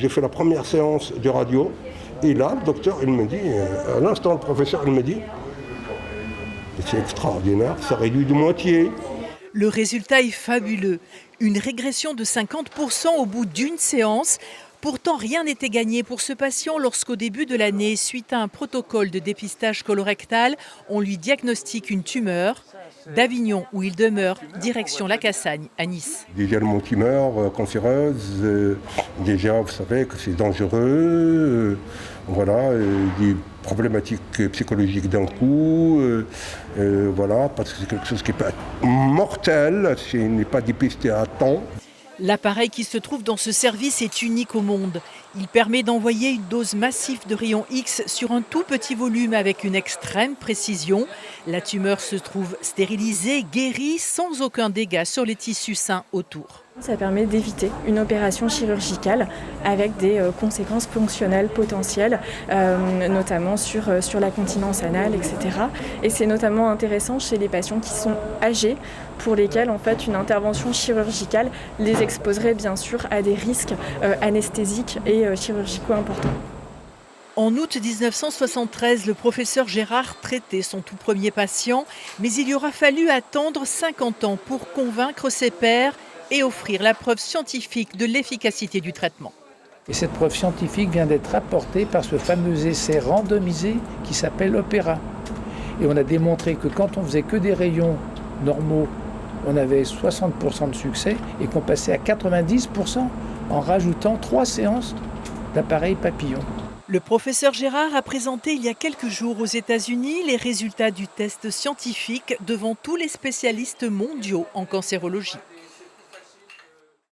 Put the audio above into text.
J'ai fait la première séance de radio et là, le docteur, il me dit, à l'instant, le professeur, il me dit, c'est extraordinaire, ça réduit de moitié. Le résultat est fabuleux. Une régression de 50% au bout d'une séance. Pourtant, rien n'était gagné pour ce patient lorsqu'au début de l'année, suite à un protocole de dépistage colorectal, on lui diagnostique une tumeur. D'Avignon, où il demeure, direction la Cassagne, à Nice. Déjà le mot tumeur cancéreuse, déjà vous savez que c'est dangereux, voilà, des problématiques psychologiques d'un coup, voilà, parce que c'est quelque chose qui peut être mortel s'il n'est pas dépisté à temps. L'appareil qui se trouve dans ce service est unique au monde. Il permet d'envoyer une dose massive de rayons X sur un tout petit volume avec une extrême précision. La tumeur se trouve stérilisée, guérie, sans aucun dégât sur les tissus sains autour. Ça permet d'éviter une opération chirurgicale avec des conséquences fonctionnelles potentielles, notamment sur la continence anale, etc. Et c'est notamment intéressant chez les patients qui sont âgés, pour lesquels en fait une intervention chirurgicale les exposerait bien sûr à des risques anesthésiques et chirurgicaux importants. En août 1973, le professeur Gérard traitait son tout premier patient, mais il lui aura fallu attendre 50 ans pour convaincre ses pairs et offrir la preuve scientifique de l'efficacité du traitement. Et cette preuve scientifique vient d'être apportée par ce fameux essai randomisé qui s'appelle Opéra. Et on a démontré que quand on faisait que des rayons normaux, on avait 60% de succès et qu'on passait à 90% en rajoutant 3 séances d'appareil papillon. Le professeur Gérard a présenté il y a quelques jours aux États-Unis les résultats du test scientifique devant tous les spécialistes mondiaux en cancérologie.